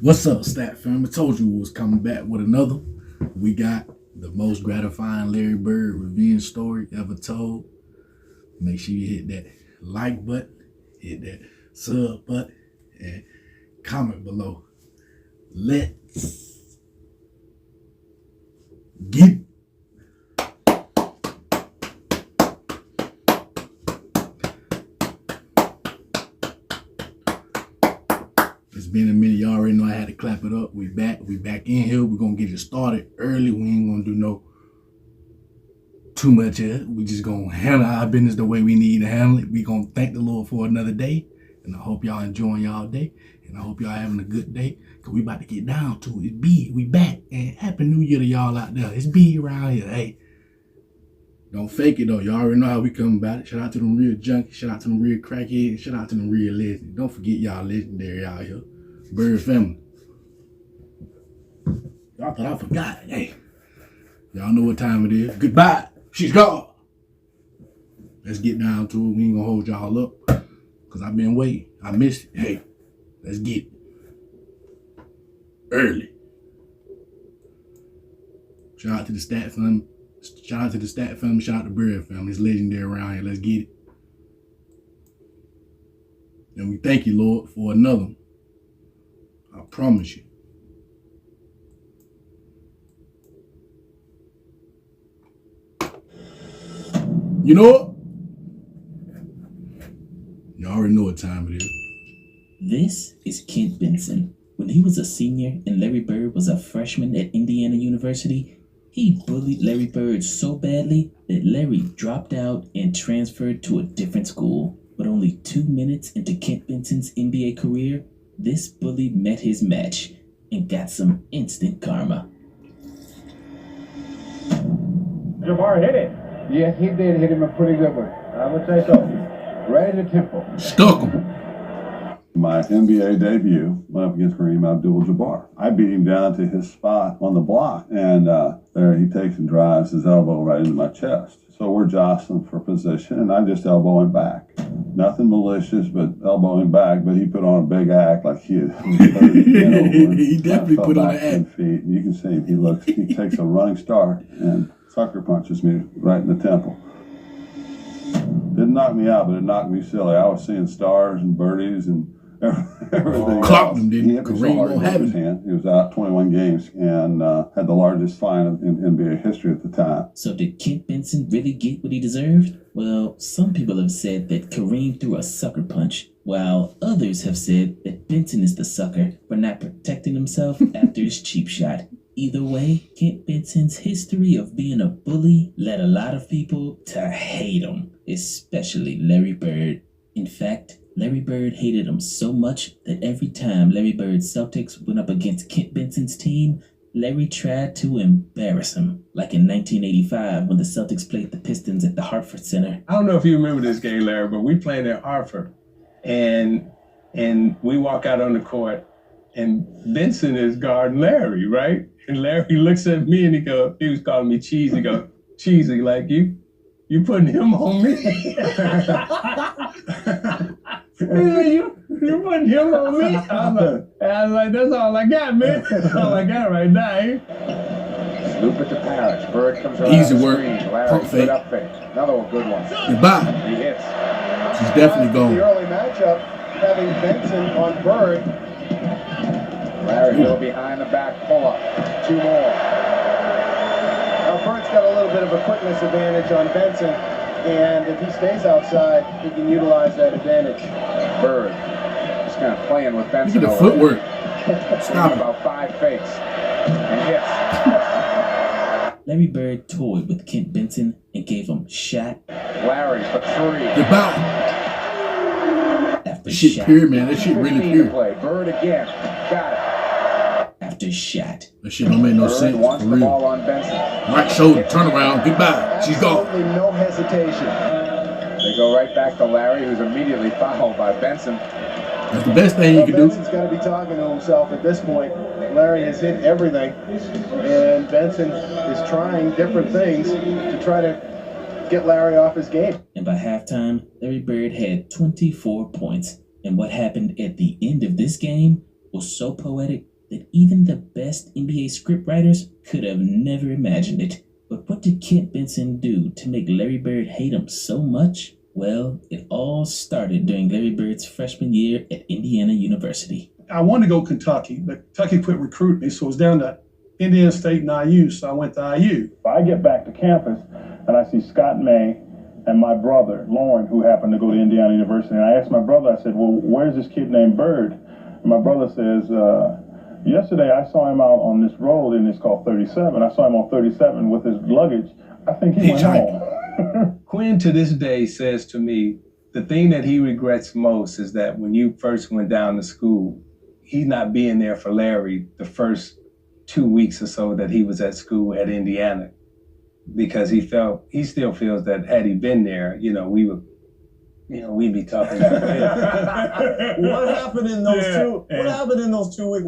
What's up, Stat Fam? I told you we was coming back with another. We got the most gratifying Larry Bird revenge story ever told. Make sure you hit that like button, hit that sub button, and comment below. Let's get it. It's been a minute. Y'all already know I had to clap it up. We back in here. We're gonna get it started early. We ain't gonna do too much here. We just gonna handle our business the way we need to handle it. We gonna thank the Lord for another day. And I hope y'all enjoying y'all day. And I hope y'all having a good day. Cause we about to get down to it. It's big. We back. And Happy New Year to y'all out there. It's big around here. Hey. Don't fake it though. Y'all already know how we come about it. Shout out to them real junkies. Shout out to them real crackheads. Shout out to them real legends. Don't forget y'all legendary out here. Bird family. Y'all thought I forgot. Hey. Y'all know what time it is. Goodbye. She's gone. Let's get down to it. We ain't gonna hold y'all up. Cause I've been waiting. I missed it. Hey. Let's get it. Early. Shout out to the Stat family. Shout out to the Stat family. Shout out to the Bird family. It's legendary around here. Let's get it. And we thank you, Lord, for another one. I promise you. You know what? You already know what time it is. This is Kent Benson. When he was a senior and Larry Bird was a freshman at Indiana University, he bullied Larry Bird so badly that Larry dropped out and transferred to a different school. But only 2 minutes into Kent Benson's NBA career, this bully met his match and got some instant karma. Jabbar hit it. Yes, he did hit him a pretty good one. I would say so. Right in the temple. Stuck him. My NBA debut went up against Kareem Abdul-Jabbar. I beat him down to his spot on the block, and there he takes and drives his elbow right into my chest. So we're jostling for position, and I just elbow him back. Nothing malicious, but elbow him back. But he put on a big act like he had. He definitely put on an act. 10 feet. You can see him. He takes a running start and sucker punches me right in the temple. Didn't knock me out, but it knocked me silly. I was seeing stars and birdies and everything. Clocked him, didn't he? Kareem won't have his hand. He was out 21 games and had the largest fine in NBA history at the time. So did Kent Benson really get what he deserved? Well, some people have said that Kareem threw a sucker punch, while others have said that Benson is the sucker for not protecting himself after his cheap shot. Either way, Kent Benson's history of being a bully led a lot of people to hate him, especially Larry Bird. In fact, Larry Bird hated him so much that every time Larry Bird's Celtics went up against Kent Benson's team, Larry tried to embarrass him, like in 1985 when the Celtics played the Pistons at the Hartford Center. I don't know if you remember this game, Larry, but we played at Hartford, and we walk out on the court, and Benson is guarding Larry, right? And Larry looks at me and he was calling me cheesy. He goes, cheesy, like you putting him on me? you putting him on me? I was like, that's all I got, man. That's all I got right now. Loop it to Parrish. Bird comes around. Easy work. Larry, good up fake. Another one, good one. Goodbye. He hits. She's definitely gone. The early matchup, having Benson on Bird. Larry go behind the back pull-up. 2 more. Now Bird's got a little bit of a quickness advantage on Benson, and if he stays outside, he can utilize that advantage. Bird just kind of playing with Benson. Look at the over footwork. there. Stop it. About 5 fakes. And hits. Larry Bird toyed with Kent Benson and gave him shot Larry for 3. Goodbye. after That shit shot pure, man. That shit really 15 to pure. play. Bird again. Got it. after shot. That shit don't make no Bird sense. wants For the real. ball on Benson. Right shoulder, turn around, goodbye. She's gone. Absolutely no hesitation. They go right back to Larry, who's immediately fouled by Benson. That's the best thing you can do. Benson's got to be talking to himself at this point. Larry has hit everything, and Benson is trying different things to try to get Larry off his game. And by halftime, Larry Bird had 24 points. And what happened at the end of this game was so poetic that even the best NBA scriptwriters could have never imagined it. But what did Kent Benson do to make Larry Bird hate him so much? Well, it all started during Larry Bird's freshman year at Indiana University. I wanted to go Kentucky, but Kentucky quit recruiting me, so it was down to Indiana State and IU, so I went to IU. I get back to campus, and I see Scott May and my brother, Lauren, who happened to go to Indiana University. And I asked my brother, I said, well, where's this kid named Bird? And my brother says, yesterday I saw him out on this road, and it's called 37. I saw him on 37 with his luggage. I think he went home. Quinn to this day says to me, the thing that he regrets most is that when you first went down to school, he not being there for Larry the first 2 weeks or so that he was at school at Indiana, because he still feels that had he been there, we'd be talking about it. What happened in those 2 weeks?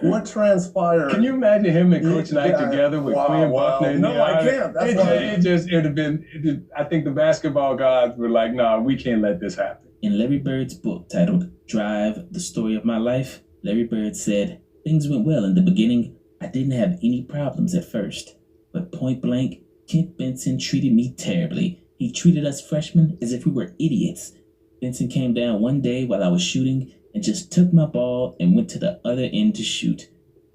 What transpired? Can you imagine him and Coach Knight together with Quinn Buckner? No, I can't. It'd have been. I think the basketball gods were like, "Nah, we can't let this happen." In Larry Bird's book titled Drive, The Story of My Life, Larry Bird said, "Things went well in the beginning. I didn't have any problems at first. But point blank, Kent Benson treated me terribly. He treated us freshmen as if we were idiots. Benson came down one day while I was shooting and just took my ball and went to the other end to shoot.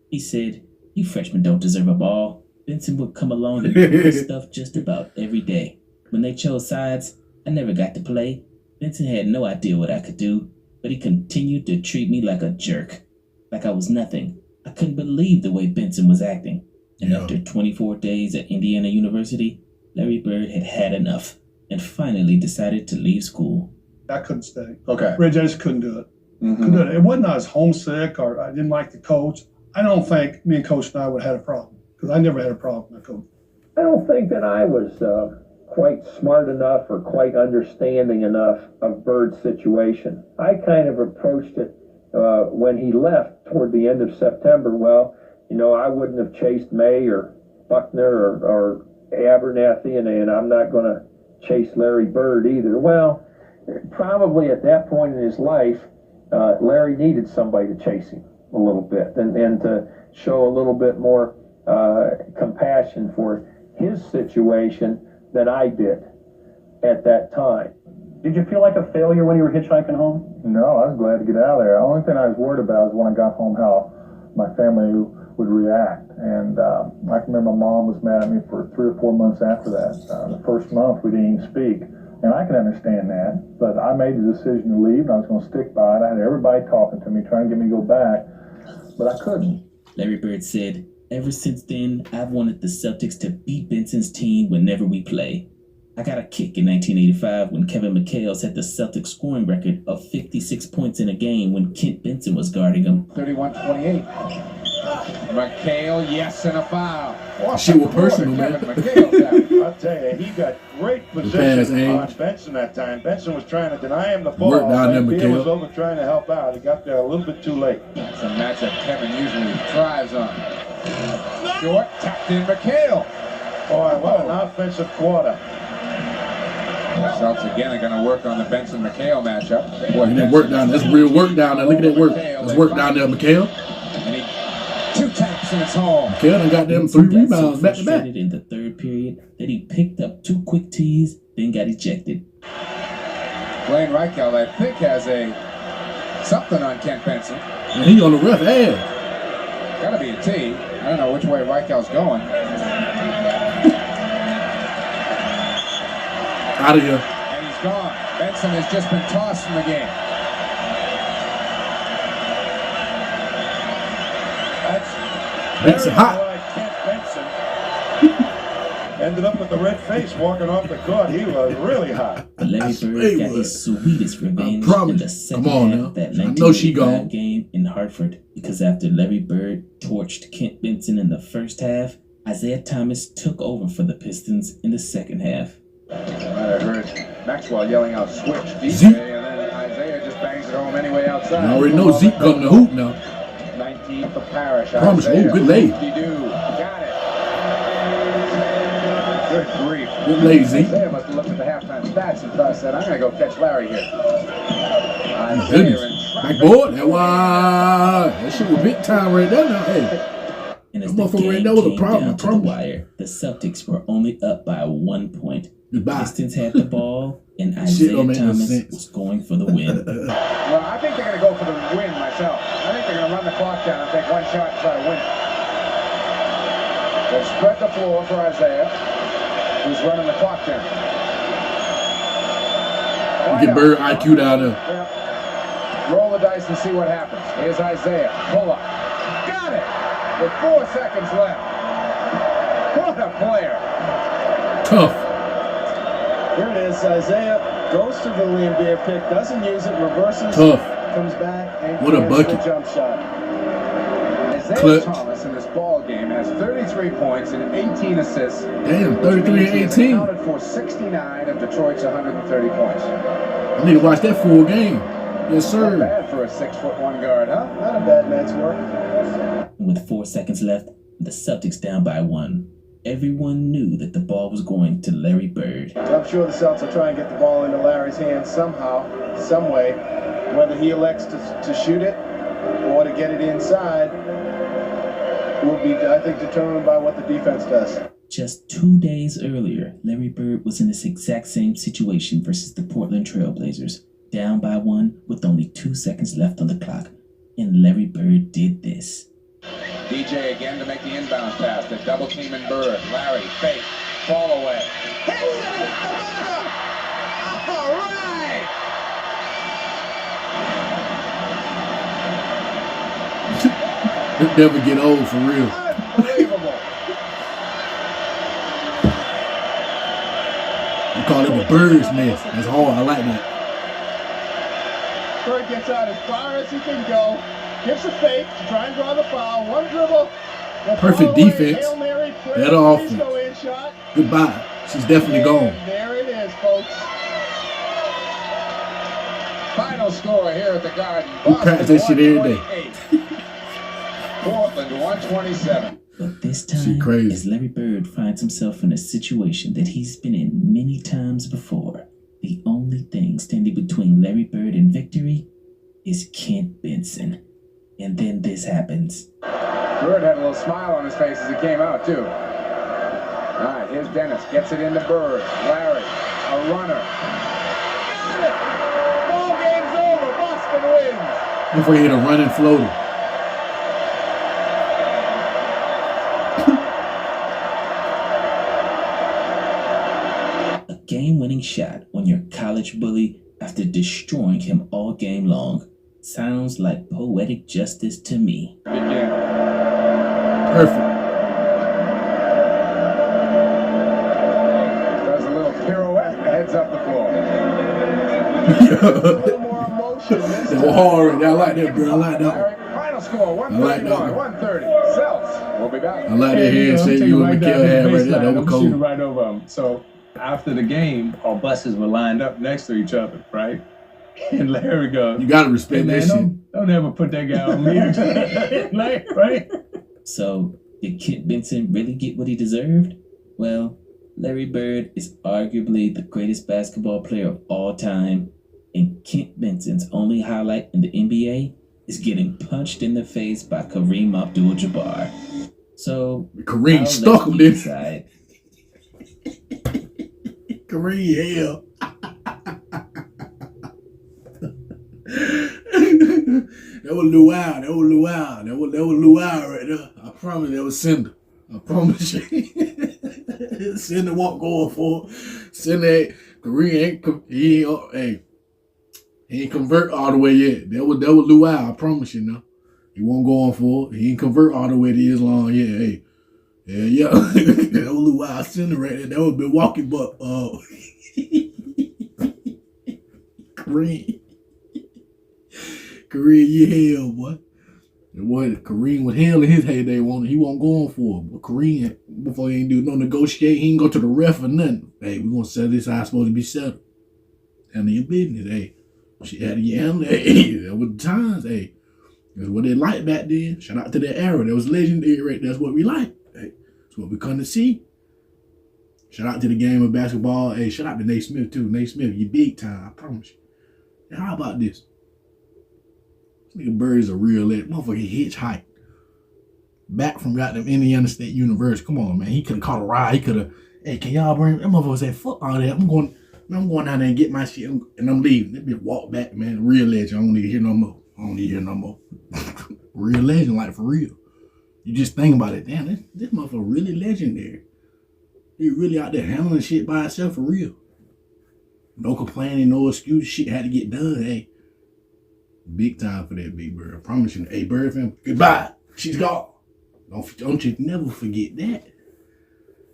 He said, 'You freshmen don't deserve a ball.' Benson would come along and do this stuff just about every day. When they chose sides, I never got to play. Benson had no idea what I could do, but he continued to treat me like a jerk, like I was nothing. I couldn't believe the way Benson was acting. And after 24 days at Indiana University, Larry Bird had had enough and finally decided to leave school." I couldn't stay. Okay. Reg, I just couldn't do it. Couldn't do it. It wasn't I was homesick or I didn't like the coach. I don't think me and Coach Knight would have had a problem, because I never had a problem with Coach. I don't think that I was quite smart enough or quite understanding enough of Bird's situation. I kind of approached it when he left toward the end of September. Well, I wouldn't have chased May or Buckner or Abernathy, and I'm not going to chase Larry Bird either. Well, probably at that point in his life, Larry needed somebody to chase him a little bit and to show a little bit more compassion for his situation than I did at that time. Did you feel like a failure when you were hitchhiking home? No, I was glad to get out of there. The only thing I was worried about was when I got home how my family would react. And I can remember my mom was mad at me for 3 or 4 months after that. The first month we didn't even speak. And I can understand that, but I made the decision to leave, and I was going to stick by it. I had everybody talking to me, trying to get me to go back, but I couldn't. Larry Bird said, "Ever since then, I've wanted the Celtics to beat Benson's team whenever we play. I got a kick in 1985 when Kevin McHale set the Celtics scoring record of 56 points in a game when Kent Benson was guarding him." 31-28. McHale, yes, and a foul. Shit was personal, man. I'll tell you, he got great position on Benson that time. Benson was trying to deny him the ball. Work down there, He was McHale. over trying to help out. He got there a little bit too late. It's a match that Kevin usually thrives on. Short, tapped in McHale. Boy, what an offensive quarter. The Celtics again are going to work on the Benson-McHale matchup. Boy, And that work down there. That's real work down there. Look at that work. That's work down there, McHale. And he 2 taps and it's home. McHale done got them Benson 3 got so rebounds back to back. frustrated in the third period that he picked up 2 quick tees, then got ejected. Blaine Reichel, I think, has something on Kent Benson. And he on the rough ass. Got to be a tee. I don't know which way Reichel's going. Out of here. And he's gone. Benson has just been tossed from the game. Benson hot. Kent Benson ended up with the red face walking off the court. He was really hot. But Larry Bird got his sweetest revenge in the second Come on half now. of that I know she 1985 gone. game in Hartford, because after Larry Bird torched Kent Benson in the first half, Isaiah Thomas took over for the Pistons in the second half. I heard Maxwell yelling out switch DJ, Zeke. and then Isaiah just bangs it home anyway outside. You already know Zeke coming to hoop now. 19 for Parrish. Promise you. Isaiah, Oh, good lay. whoop-de-doo. Got it. Good grief. Good lay, Zeke. Isaiah must have looked at the halftime stats and said, I'm going to go catch Larry here. Isaiah Goodness. in Backboard? That why that shit was big time right there now. Hey. And as That the motherfucker right game there was a came problem, down I to the promise. wire, the Celtics were only up by 1 point. The Goodbye. Pistons had the ball, and Shit Isaiah don't make no Thomas sense. was going for the win. Well, I think they're going to go for the win myself. I think they're going to run the clock down and take one shot and try to win it. They've spread the floor for Isaiah, who's running the clock down. Get Bird IQ down there. Yeah. Roll the dice and see what happens. Here's Isaiah. Pull up. Got it! With 4 seconds left. What a player. Tough. Here it is. Isaiah goes to the Liambeer pick, doesn't use it, reverses, Tough. comes back, and What a hits bucket. the jump shot. Isaiah Clutch. Thomas in this ball game has 33 points and 18 assists. Damn, 33 and He's 18. accounted for 69 of Detroit's 130 points. I need to watch that full game. Yes, Not sir. bad for a 6'1" guard, huh? Not a bad night's work. And with 4 seconds left, the Celtics down by 1. Everyone knew that the ball was going to Larry Bird. I'm sure the Celtics will try and get the ball into Larry's hands somehow, some way. Whether he elects to shoot it or to get it inside will be, I think, determined by what the defense does. Just 2 days earlier, Larry Bird was in this exact same situation versus the Portland Trailblazers, down by 1 with only 2 seconds left on the clock. And Larry Bird did this. DJ again to make the inbound pass. The double team and Bird. Larry, fake, fall away. All right! It never get old for real. Unbelievable. You call it the bird's nest. That's hard. I like that. Bird gets out as far as he can go, gives a fake to try and draw the foul, one dribble. Perfect defense. Hail Mary, Better offense. go in shot. Goodbye. She's definitely And gone. there it is, folks. Final score here at the Garden. We practice that shit every day. 128. Portland 127. But this She time, crazy. as Larry Bird finds himself in a situation that he's been in many times before, the only thing standing between Larry Bird and victory is Kent Benson. And then this happens. Bird had a little smile on his face as he came out, too. All right, here's Dennis. Gets it into Bird. Larry, a runner. Got it! Ball game's over. Boston wins. Before he hit a running floater. A game-winning shot on your college bully after destroying him all game long. Sounds like poetic justice to me. Again. Perfect. Does a little pirouette, heads up the floor. A little more emotion this They time. were hard. I like that, bro. I like that one. Larry, final score, I like that 131, one. 130. Celts. We'll be back. I like that handshake you and Mikael had right there. That was shooting cold. right over him. So after the game, our buses were lined up next to each other, right? And Larry goes, You gotta "Hey respect man, that shit. don't ever put that guy on me." Like, right? So, did Kent Benson really get what he deserved? Well, Larry Bird is arguably the greatest basketball player of all time, and Kent Benson's only highlight in the NBA is getting punched in the face by Kareem Abdul-Jabbar. So, Kareem I'll stuck let him, you didn't decide. Kareem, hell. That was luau. That was luau. That was luau right there. I promise that was Cinder. I promise you. Cinder won't go for it. Cinder ain't, Kareem ain't, he ain't convert all the way yet. That was luau. I promise you now. He won't go on for it. He ain't convert all the way to Islam yet. Hey. Yeah. That was luau. Cinder right there. That was Milwaukee, but Kareem. Kareem, you hell, boy. Kareem was hell in his heyday. He won't go on for it. But Kareem, before he ain't do no negotiate, he ain't go to the ref or nothing. Hey, we gonna settle this how it's supposed to be settled. Handle your business, hey. She had to handle it. Hey, that was the times, hey. That's what they liked back then. Shout out to that era. That was legendary right there. That's what we like. Hey, that's what we come to see. Shout out to the game of basketball. Hey, shout out to Nate Smith too. Nate Smith, you big time, I promise you. Now, how about this? Nigga Bird is a real legend. Motherfucker hitchhiked back from goddamn Indiana State University. Come on, man. He could have caught a ride. He could have, hey, can y'all bring, that motherfucker said, fuck all that. I'm going down there and get my shit, and I'm leaving. That bitch walk back, man. Real legend. I don't need to hear no more. Real legend, like for real. You just think about it. Damn, this motherfucker really legendary. He really out there handling shit by himself for real. No complaining, no excuse. Shit had to get done. Hey, big time for that Big Bird. I promise you. Hey, Bird fam, goodbye. She's gone. Don't you never forget that.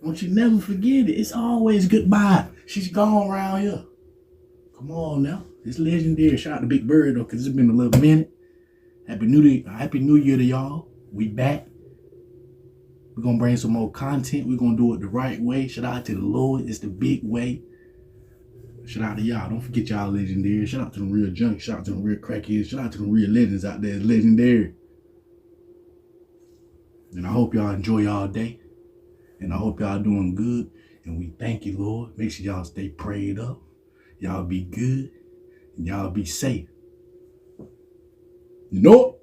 Don't you never forget it. It's always goodbye. She's gone around here. Come on now. It's legendary. Shout out to Big Bird though, because it's been a little minute. Happy New Year to y'all. We back. We're going to bring some more content. We're going to do it the right way. Shout out to the Lord. It's the big way. Shout out to y'all. Don't forget y'all legendary. Shout out to the real junkies. Shout out to the real crackheads. Shout out to the real legends out there. It's legendary. And I hope y'all enjoy y'all day. And I hope y'all doing good. And we thank you, Lord. Make sure y'all stay prayed up. Y'all be good. And y'all be safe. You know it.